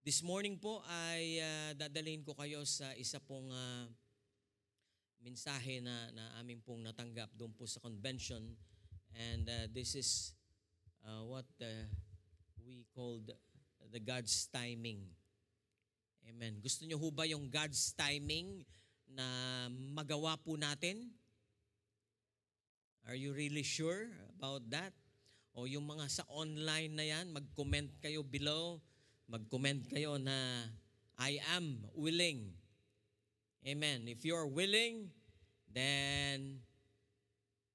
This morning po ay dadalhin ko kayo sa isa pong mensahe na aming pong natanggap doon po sa convention. And this is what we called the God's timing. Amen. Gusto niyo ho ba yung God's timing na magawa po natin? Are you really sure about that? O yung mga sa online na yan, mag-comment kayo below. Mag-comment kayo na I am willing. Amen. If you're willing, then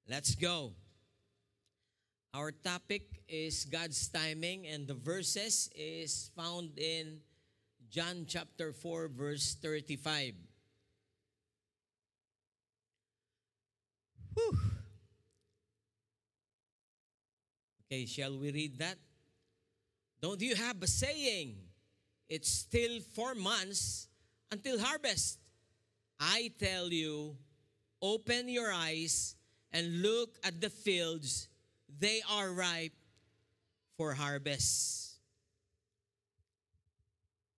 let's go. Our topic is God's timing, and the verses is found in John chapter 4 verse 35. Whew. Okay, shall we read that? Don't you have a saying, it's still 4 months until harvest? I tell you, open your eyes and look at the fields. They are ripe for harvest.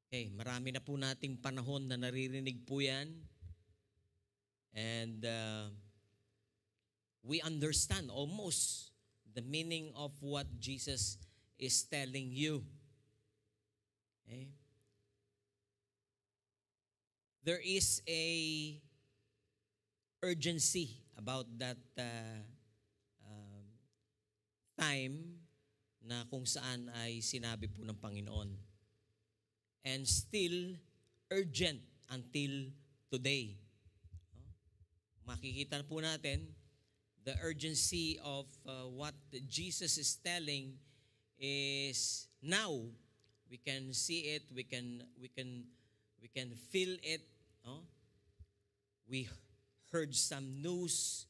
Okay, marami na po nating panahon na naririnig po yan. And we understand almost the meaning of what Jesus is telling you. Okay? There is a urgency about that time na kung saan ay sinabi po ng Panginoon. And still urgent until today. Makikita po natin the urgency of what Jesus is telling is now. We can see it, we can feel it. We heard some news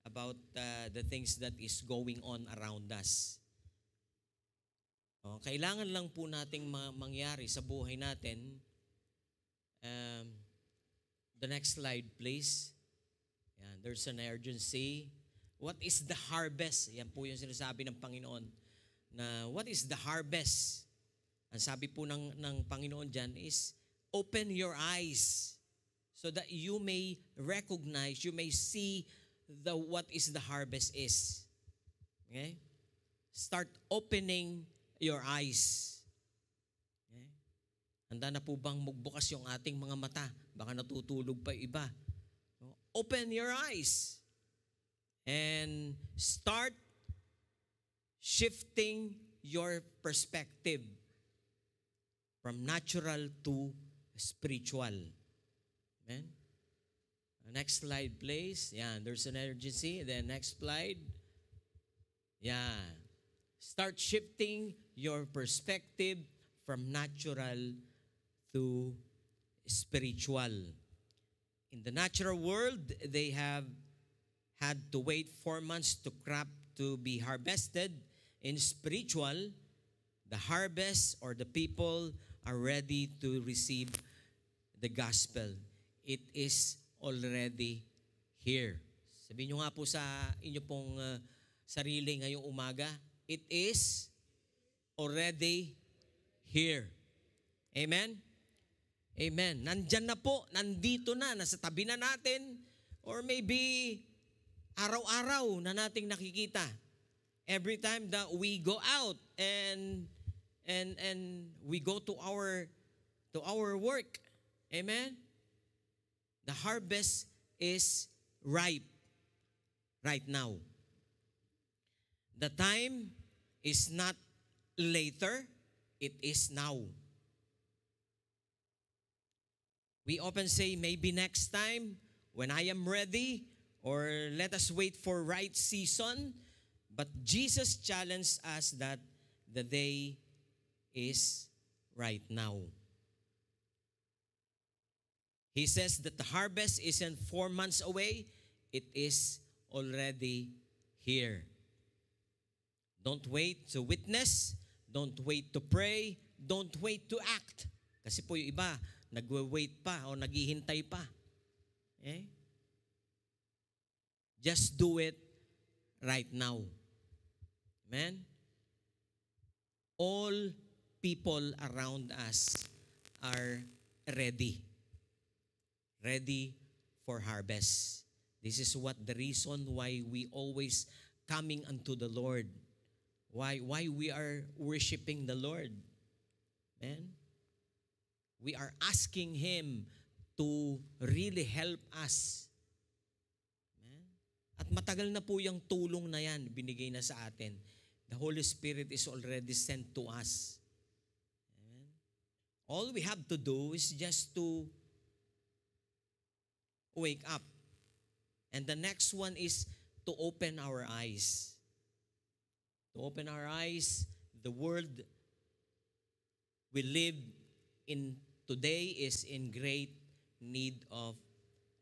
about the things that is going on around us. Kailangan lang po nating mangyari sa buhay natin. The next slide, please. Yan, there's an urgency. What is the harvest? Yan po yung sinasabi ng Panginoon. Na what is the harvest? Ang sabi po ng Panginoon dyan is, open your eyes so that you may recognize, you may see what is the harvest is. Okay? Start opening your eyes. Okay? Handa na po bang magbukas yung ating mga mata? Baka natutulog pa iba. Open your eyes and start shifting your perspective from natural to spiritual. Amen? Next slide, please. Yeah, there's an urgency. Then next slide. Yeah. Start shifting your perspective from natural to spiritual. In the natural world, they have had to wait 4 months to crop to be harvested. In spiritual, the harvest or the people are ready to receive the gospel. It is already here. Sabihin nyo nga po sa inyo pong sarili ngayong umaga, it is already here. Amen? Amen. Nandyan na po, nandito na, nasa tabi na natin, or maybe araw-araw na nating nakikita. Every time that we go out and we go to our work. Amen? The harvest is ripe right now. The time is not later, it is now. We often say maybe next time when I am ready, or let us wait for right season. But Jesus challenged us that the day is right now. He says that the harvest isn't 4 months away, it is already here. Don't wait to witness, don't wait to pray, don't wait to act. Kasi po yung iba, nagwe-wait pa o naghihintay pa. Okay? Just do it right now. Amen? All people around us are ready. Ready for harvest. This is what the reason why we always coming unto the Lord. Why we are worshiping the Lord. Amen? We are asking Him to really help us. Amen? At matagal na po yung tulong na yan, binigay na sa atin. The Holy Spirit is already sent to us. Amen? All we have to do is just to wake up. And the next one is to open our eyes. To open our eyes, the world we live in today is in great need of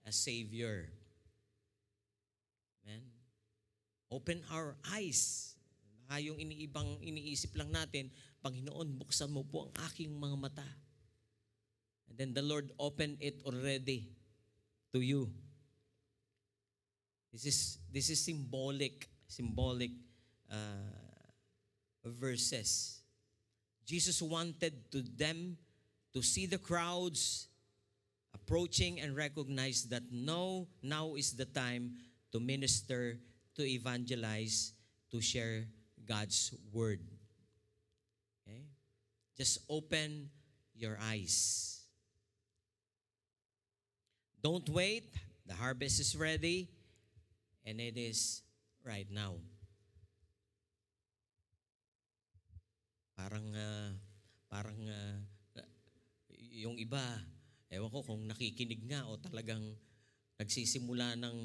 a Savior. Amen? Open our eyes. Baka yung iniisip lang natin, Panginoon, buksan mo po ang aking mga mata. And then the Lord opened it already to you. This is symbolic verses. Jesus wanted them to see the crowds approaching and recognize that now is the time to minister, to evangelize, to share God's word. Okay? Just open your eyes. Don't wait. The harvest is ready, and it is right now. Parang yung iba, ewan ko kung nakikinig nga o talagang nagsisimula ng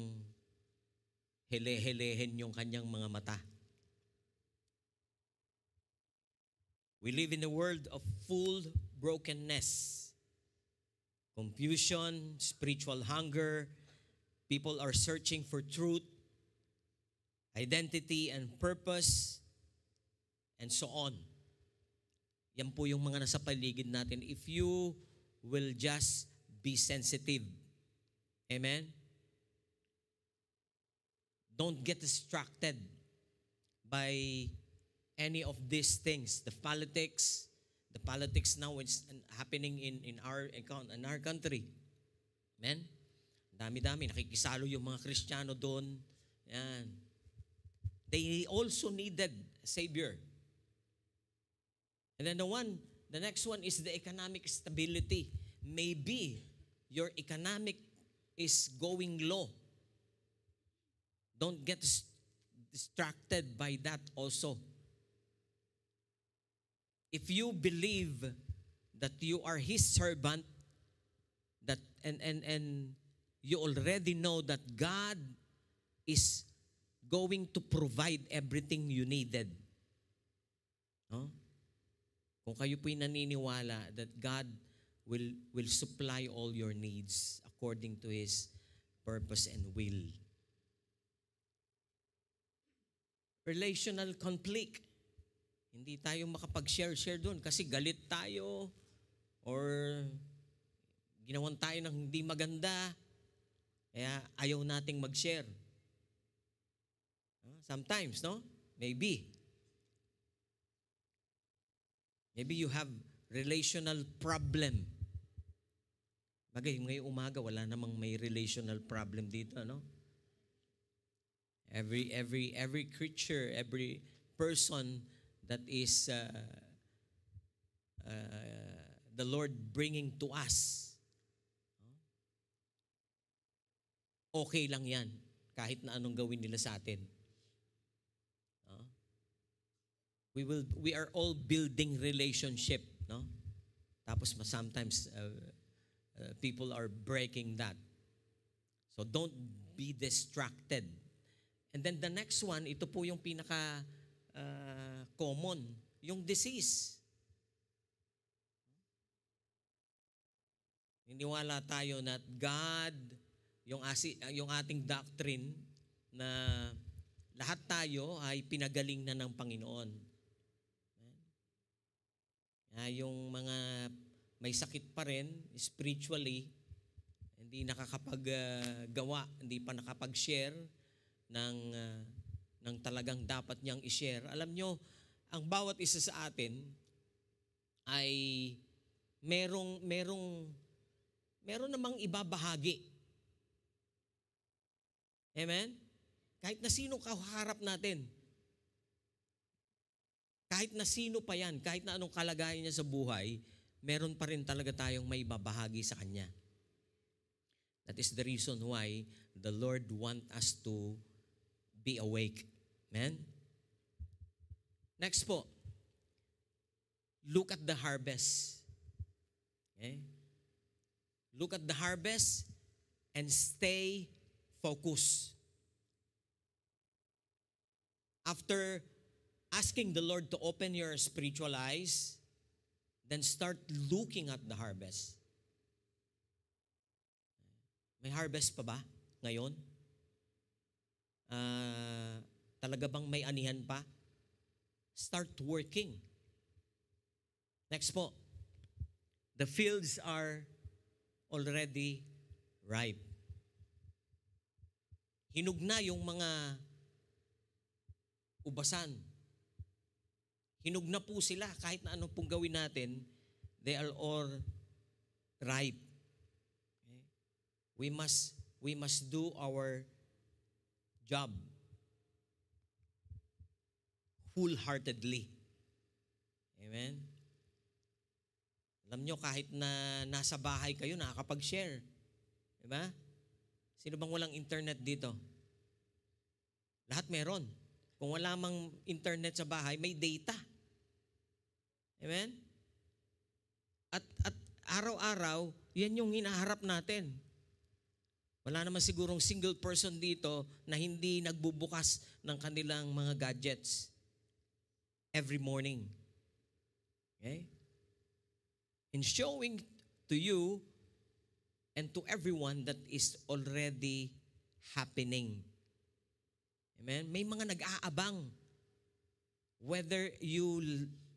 hele-helehen yung kanyang mga mata. We live in a world of full brokenness. Confusion, spiritual hunger, people are searching for truth, identity and purpose, and so on. Yan po yung mga nasa paligid natin. If you will just be sensitive. Amen? Don't get distracted by any of these things. The politics now is happening in our country. Amen? Dami-dami. Nakikisalo yung mga Kristiyano doon. Yan. They also needed a Savior. And then the next one is the economic stability. Maybe your economic is going low. Don't get distracted by that also. If you believe that you are His servant, that and you already know that God is going to provide everything you needed. No? Kung kayo po'y naniniwala that God will supply all your needs according to His purpose and will. Relational conflict. Hindi tayo makapag-share doon kasi galit tayo or ginawan tayo ng hindi maganda. Kaya ayaw nating mag-share. Sometimes, no? Maybe you have relational problem. Bagay, ngayong umaga, wala namang may relational problem dito, no? Every creature, every person that is the Lord bringing to us, okay lang yan, kahit na anong gawin nila sa atin. We are all building relationship, no? Tapos sometimes people are breaking that. So don't be distracted. And then the next one, ito po yung pinaka common, yung disease. Niniwala tayo na God, yung ating doctrine na lahat tayo ay pinagaling na ng Panginoon. Yung mga may sakit pa rin, spiritually, hindi nakakapaggawa, hindi pa nakapag-share ng talagang dapat niyang i-share. Alam nyo, ang bawat isa sa atin ay meron namang ibabahagi. Amen? Kahit na sino kaharap natin, kahit na sino pa yan, kahit na anong kalagayan niya sa buhay, meron pa rin talaga tayong may babahagi sa Kanya. That is the reason why the Lord want us to be awake. Amen? Next po, look at the harvest. Okay? Look at the harvest and stay focused. After asking the Lord to open your spiritual eyes, then start looking at the harvest. May harvest pa ba ngayon? Talaga bang may anihan pa? Start working. Next po. The fields are already ripe. Hinog na yung mga ubasan. Hinog na po sila. Kahit na anong pong gawin natin, they are all ripe. Okay? We must do our job wholeheartedly. Amen? Alam nyo, kahit na nasa bahay kayo, nakakapag-share. Diba? Sino bang walang internet dito? Lahat meron. Kung wala mang internet sa bahay, may data. Amen? At araw-araw, yan yung hinaharap natin. Wala naman sigurong single person dito na hindi nagbubukas ng kanilang mga gadgets every morning. Okay? In showing to you and to everyone that is already happening. Amen? May mga nag-aabang. Whether you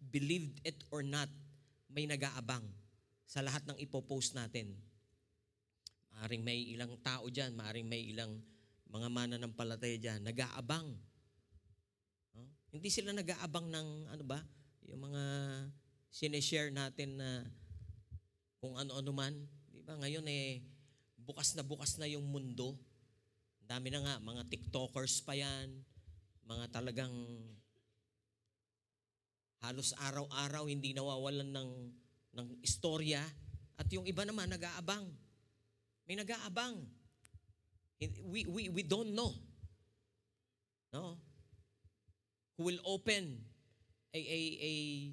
believed it or not, may nag-aabang sa lahat ng ipopost natin. Maaring may ilang tao dyan, maaring may ilang mga mananampalataya dyan, nag-aabang. No? Hindi sila nag-aabang ng, yung mga sineshare natin na kung ano-ano man. Di ba? Ngayon bukas na yung mundo. Dami na nga, mga TikTokers pa yan, mga talagang halos araw-araw hindi nawawalan ng istorya. At yung iba naman nag-aabang. May nag-aabang. We don't know. No? Who will open a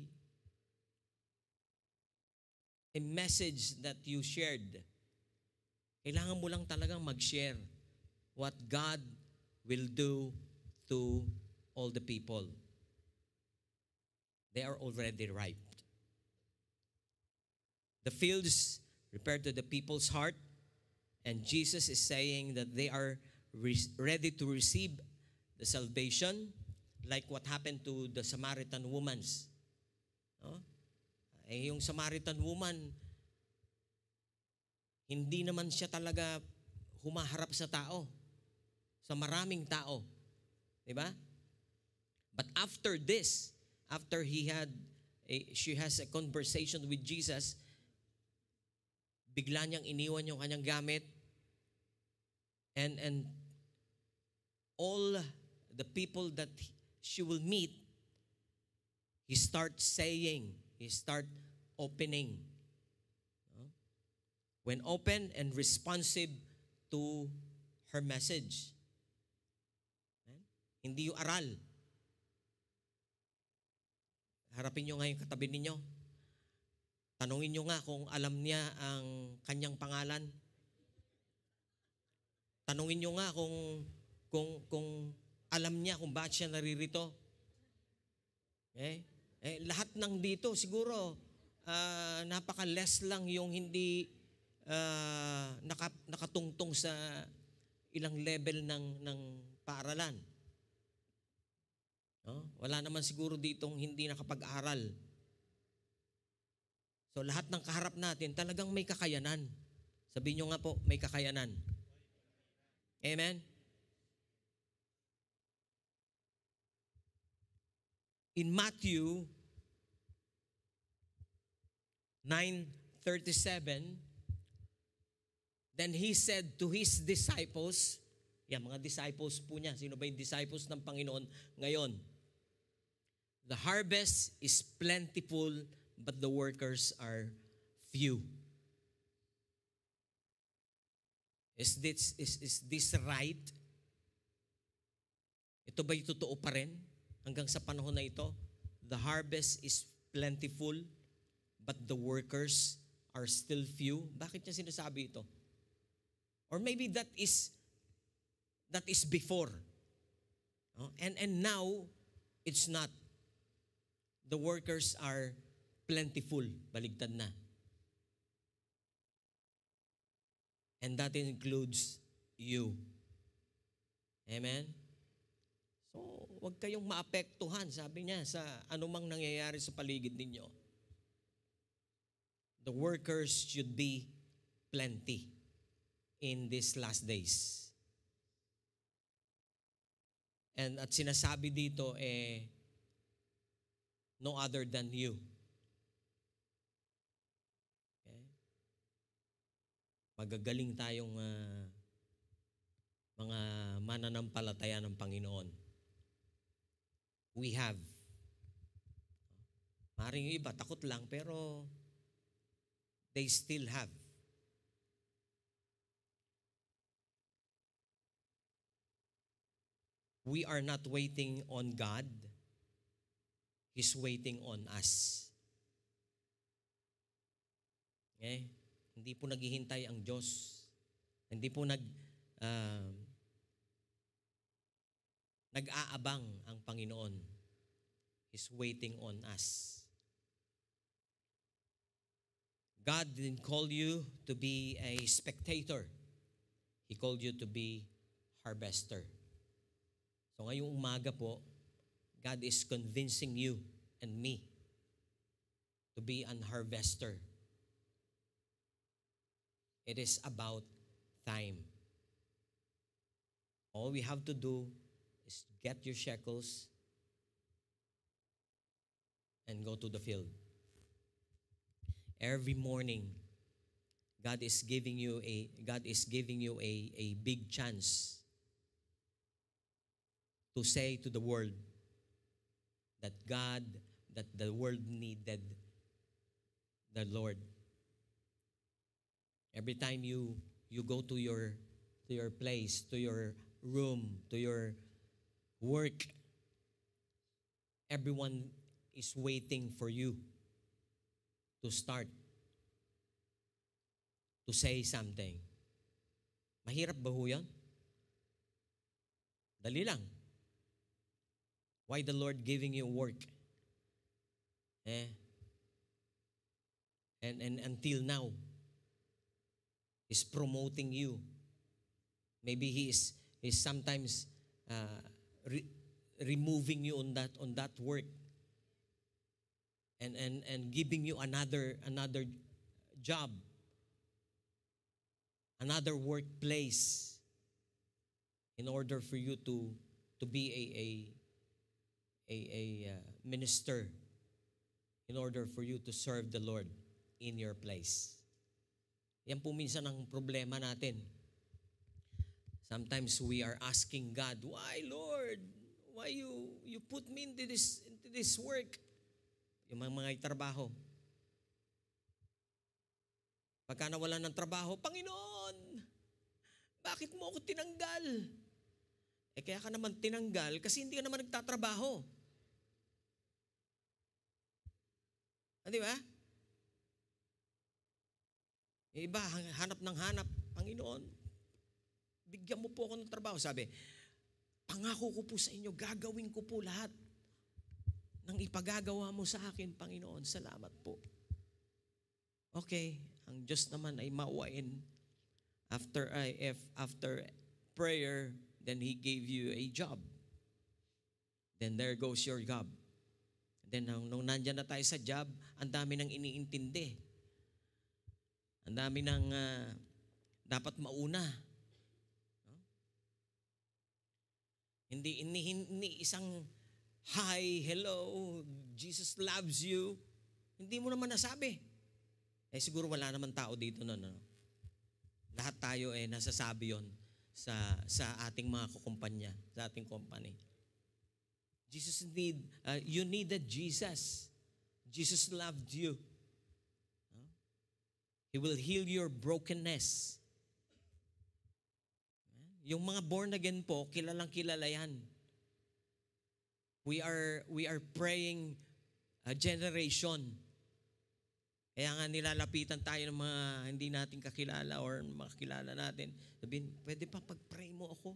message that you shared. Kailangan mo lang talagang mag-share what God will do to all the people. They are already ripe. The fields refer to the people's heart, and Jesus is saying that they are ready to receive the salvation, like what happened to the Samaritan woman. No? Yung Samaritan woman, hindi naman siya talaga humaharap sa tao, sa maraming tao. Diba? But after this, after she has a conversation with Jesus, bigla niyang iniwan yung kanyang gamit, and all the people that she will meet, he start opening. When open and responsive to her message. Hindi yung aral. Harapin nyo nga yung katabi ninyo. Tanungin nyo nga kung alam niya ang kanyang pangalan. Tanungin nyo nga kung alam niya kung bakit siya naririto. Lahat ng dito siguro napaka-less lang yung hindi nakatungtong sa ilang level ng paaralan. No? Wala naman siguro ditong hindi nakapag-aral. So lahat ng kaharap natin talagang may kakayanan. Sabihin nyo nga po, may kakayanan. Amen? In Matthew 37, then He said to His disciples, mga disciples po niya, sino ba yung disciples ng Panginoon ngayon? The harvest is plentiful, but the workers are few. Is this right? Ito ba yung totoo pa rin hanggang sa panahon na ito? The harvest is plentiful, but the workers are still few. Bakit niya sinasabi ito? Or maybe that is before. And now, it's not. The workers are plentiful. Baligtad na. And that includes you. Amen? So, huwag kayong maapektuhan, sabi niya, sa anumang nangyayari sa paligid ninyo. The workers should be plenty in these last days. And at sinasabi dito, no other than you. Okay? Magagaling tayong mga mananampalataya ng Panginoon. We have. Maring yung iba, takot lang, pero they still have. We are not waiting on God. He's waiting on us. Okay? Hindi po naghihintay ang Diyos. Hindi po nag-aabang ang Panginoon. He's waiting on us. God didn't call you to be a spectator. He called you to be harvester. So ngayong umaga po, God is convincing you and me to be an harvester. It is about time. All we have to do is get your shekels and go to the field. Every morning, God is giving you a big chance to say to the world that the world needed the Lord. Every time you go to your place, to your room, to your work, everyone is waiting for you to start, to say something. Mahirap ba ho yan? Dali lang. Why the Lord giving you work? And until now, He's promoting you. Maybe He is sometimes removing you on that work, and giving you another job, another workplace, in order for you to be a minister, in order for you to serve the Lord in your place. Yan po minsan ang problema natin. Sometimes we are asking God, why Lord? Why you put me into this work? Yung mga trabaho. Pagka nawalan ng trabaho, Panginoon, bakit mo ako tinanggal? Kaya ka naman tinanggal kasi hindi ka naman nagtatrabaho. Di ba? Yung iba, hanap ng hanap, Panginoon, bigyan mo po ako ng trabaho. Sabi, pangako ko po sa inyo, gagawin ko po lahat ng ipagagawa mo sa akin, Panginoon. Salamat po. Okay, ang Diyos naman ay mawain. After prayer, then He gave you a job. Then there goes your job. Then nung nandyan na tayo sa job, ang dami nang iniintindi. Ang dami nang dapat mauna. No? Hindi isang hi, hello, Jesus loves you. Hindi mo naman nasabi. Siguro wala naman tao dito na, no? Lahat tayo nasasabi yon sa ating mga kukumpanya, sa ating company. You needed Jesus. Jesus loved you. He will heal your brokenness. Yung mga born again po, kilalang kilala yan. We are praying a generation. Kaya nga nilalapitan tayo ng mga hindi natin kakilala or mga kilala natin. Sabihin, pwede pa pag-pray mo ako?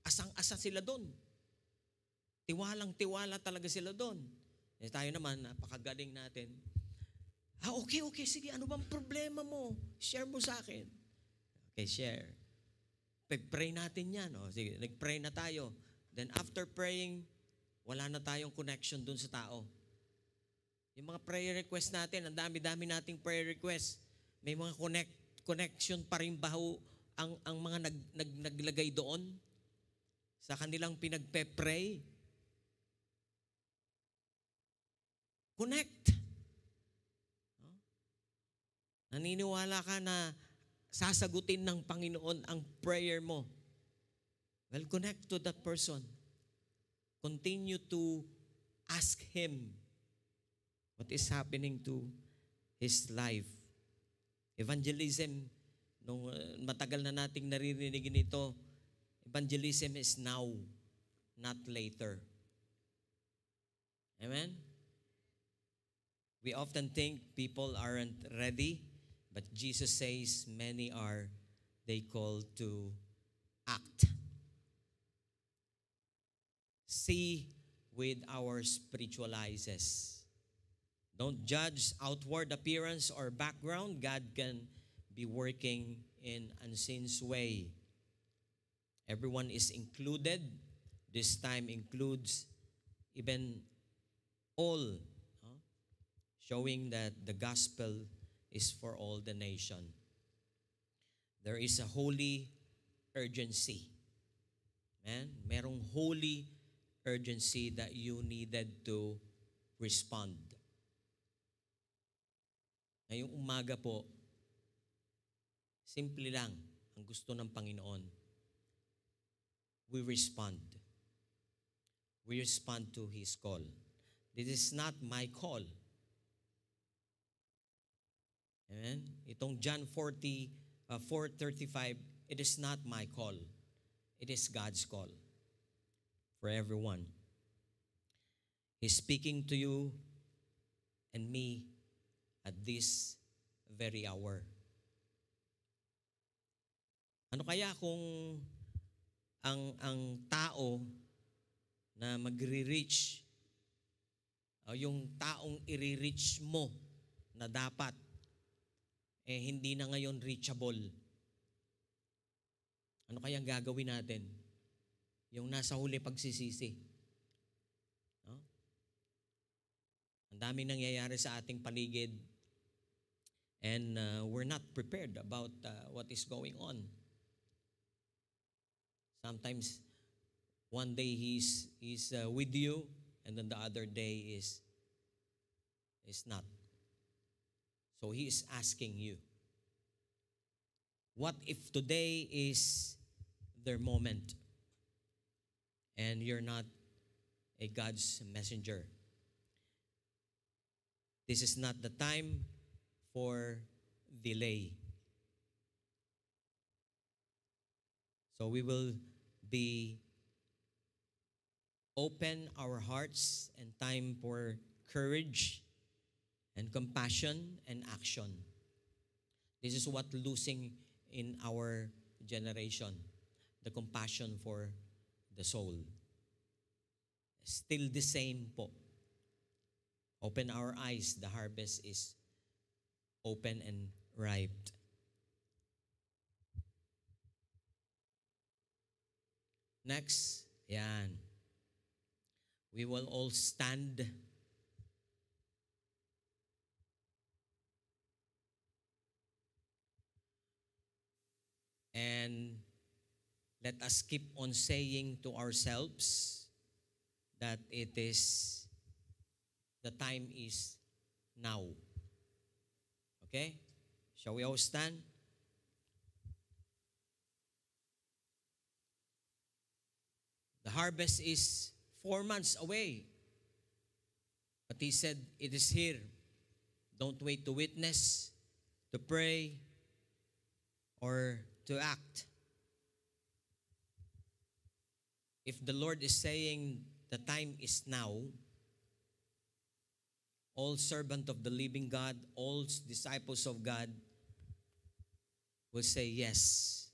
Asang-asa sila doon. Tiwalang-tiwala talaga sila doon. Tayo naman, napakagaling natin. Okay, sige, ano bang problema mo? Share mo sa akin. Okay, share. Pag-pray natin yan. Sige, nag-pray na tayo. Then after praying, wala na tayong connection doon sa tao. Yung mga prayer request natin, ang dami-dami nating prayer request. May mga connection pa rin ba ang mga naglagay doon sa kanilang pinagpe-pray? Connect. Naniniwala ka na sasagutin ng Panginoon ang prayer mo. Well, connect to that person. Continue to ask Him what is happening to his life. Evangelism, nung matagal na nating naririnig nito, evangelism is now, not later. Amen? We often think people aren't ready, but Jesus says many are, they call to act. See with our spiritual eyes. Don't judge outward appearance or background. God can be working in unseen way. Everyone is included. This time includes even all, showing that the gospel is for all the nation. There is a holy urgency. Amen? Merong holy urgency that you needed to respond. Ngayong umaga po, simple lang ang gusto ng Panginoon. We respond. We respond to His call. This is not my call. Amen? Itong John 4:35, it is not my call. It is God's call for everyone. He's speaking to you and me at this very hour. Ano kaya kung ang tao na magre-reach, yung taong i-reach mo na dapat, hindi na ngayon reachable? Ano kaya gagawin natin? Yung nasa huli pagsisisi. No? Ang daming nangyayari sa ating paligid, and we're not prepared about what is going on. Sometimes, one day he's with you, and then the other day is not. So he is asking you, what if today is their moment, and you're not a God's messenger? This is not the time for delay. So we will be open our hearts and time for courage and compassion and action. This is what losing in our generation, the compassion for the soul. Still the same po. Open our eyes, the harvest is open and ripe. Next, yan. We will all stand. And let us keep on saying to ourselves that the time is now. Okay? Shall we all stand? The harvest is 4 months away. But he said, it is here. Don't wait to witness, to pray, or to act. If the Lord is saying the time is now, all servant of the living God, all disciples of God will say yes.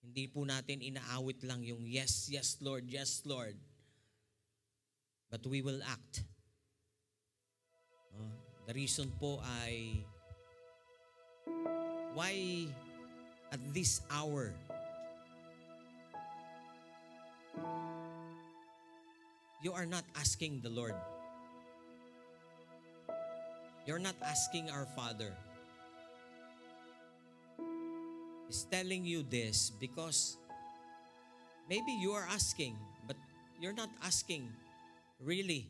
Hindi po natin inaawit lang yung yes, yes Lord, yes Lord. But we will act. The reason po ay why at this hour you are not asking the Lord. You're not asking our Father. He's telling you this because maybe you are asking, but you're not asking really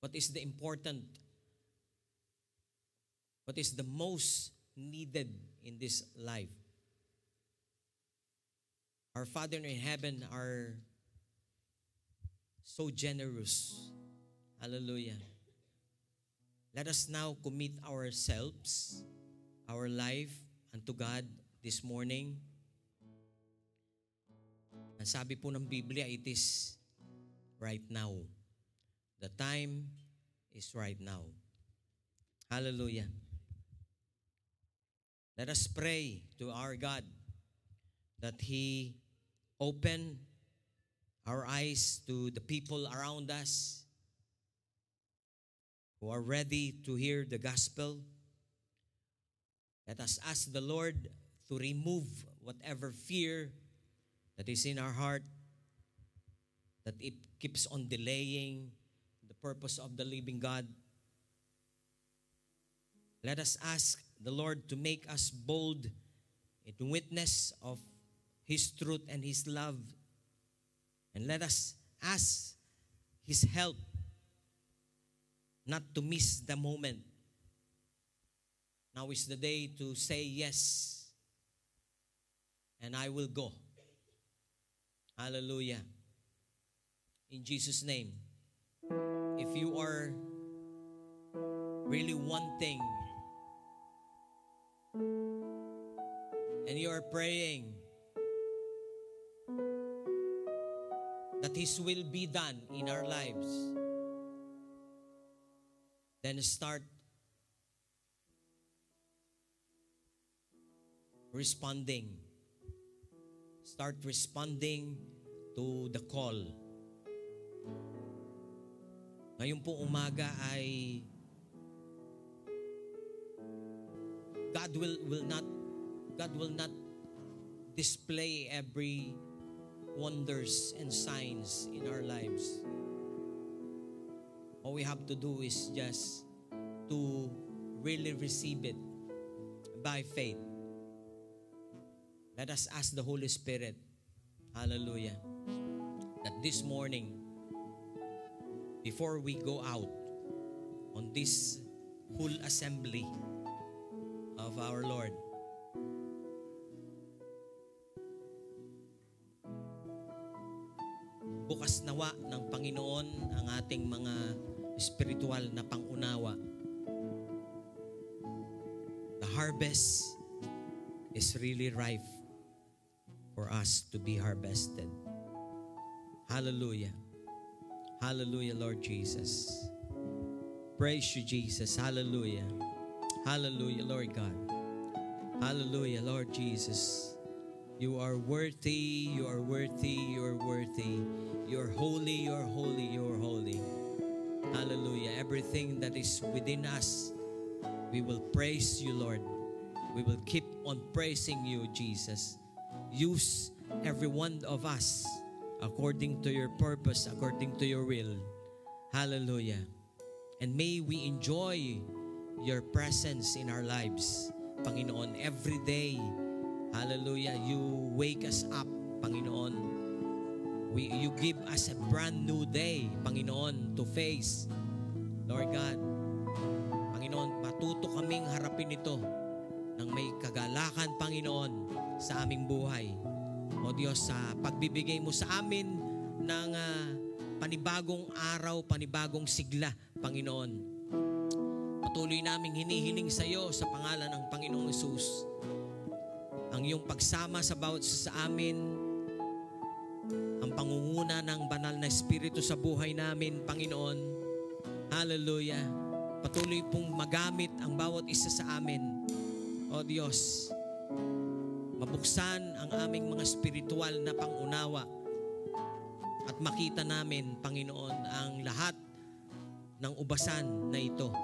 what is the important, what is the most needed in this life. Our Father in heaven are so generous. Hallelujah. Let us now commit ourselves, our life unto God this morning. Ang sabi po ng Biblia, it is right now. The time is right now. Hallelujah. Let us pray to our God that He open our eyes to the people around us who are ready to hear the gospel. Let us ask the Lord to remove whatever fear that is in our heart, that it keeps on delaying the purpose of the living God. Let us ask the Lord to make us bold in witness of His truth and His love. And let us ask His help not to miss the moment. Now is the day to say yes, and I will go. Hallelujah. In Jesus' name. If you are really wanting and you are praying that His will be done in our lives, then start responding. Start responding to the call. Ngayon po umaga ay God will not display every wonders and signs in our lives. All we have to do is just to really receive it by faith. Let us ask the Holy Spirit, hallelujah, that this morning, before we go out on this whole assembly of our Lord, bukas nawa ng Panginoon ang ating mga spiritual na pangunawa. The harvest is really ripe for us to be harvested. Hallelujah. Hallelujah, Lord Jesus. Praise you, Jesus. Hallelujah. Hallelujah, Lord God. Hallelujah, Lord Jesus. You are worthy, you are worthy, you are worthy. You are holy, you are holy, you are holy. Hallelujah. Everything that is within us, we will praise you, Lord. We will keep on praising you, Jesus. Use every one of us according to your purpose, according to your will. Hallelujah. And may we enjoy your presence in our lives, Panginoon, every day. Hallelujah. You wake us up, Panginoon. You give us a brand new day, Panginoon, to face. Lord God, Panginoon, matuto kaming harapin ito ng may kagalakan, Panginoon, sa aming buhay. O Diyos, sa pagbibigay mo sa amin ng panibagong araw, panibagong sigla, Panginoon. Patuloy naming hinihiling sa iyo sa pangalan ng Panginoong Hesus ang iyong pagsama sa bawat isa sa amin, ang pangunguna ng banal na Espiritu sa buhay namin, Panginoon. Hallelujah. Patuloy pong magamit ang bawat isa sa amin. O Diyos, mabuksan ang aming mga spiritual na pangunawa at makita namin, Panginoon, ang lahat ng ubasan na ito.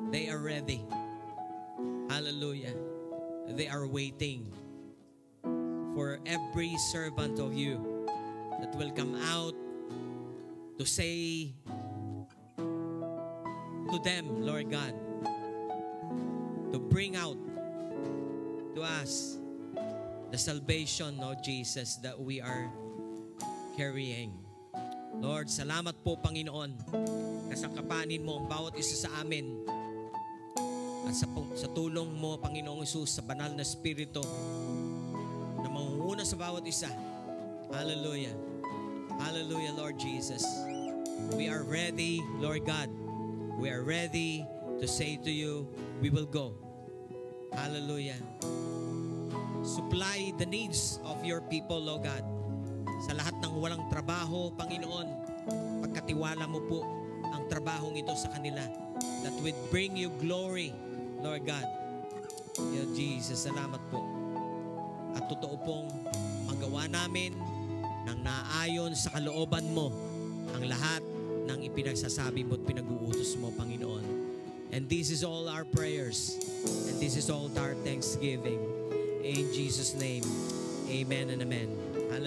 They are ready. Hallelujah. They are waiting for every servant of you that will come out to say to them, Lord God, to bring out to us the salvation of Jesus that we are carrying. Lord, salamat po, Panginoon, kasangkapanin mo ang bawat isa sa amin at sa tulong mo, Panginoong Hesus, sa banal na Espiritu na mangunguna sa bawat isa. Hallelujah. Hallelujah, Lord Jesus. We are ready, Lord God. We are ready to say to you, we will go. Hallelujah. Supply the needs of your people, Lord God. Sa lahat ng walang trabaho, Panginoon, pagkatiwala mo po ang trabahong ito sa kanila that would bring you glory, Lord God. Lord Jesus, salamat po. At totoo pong magawa namin ng naayon sa kalooban mo ang lahat ng ipinagsasabi mo at pinag-uutos mo, Panginoon. And this is all our prayers. And this is all our thanksgiving. In Jesus' name, amen and amen. Hallelujah.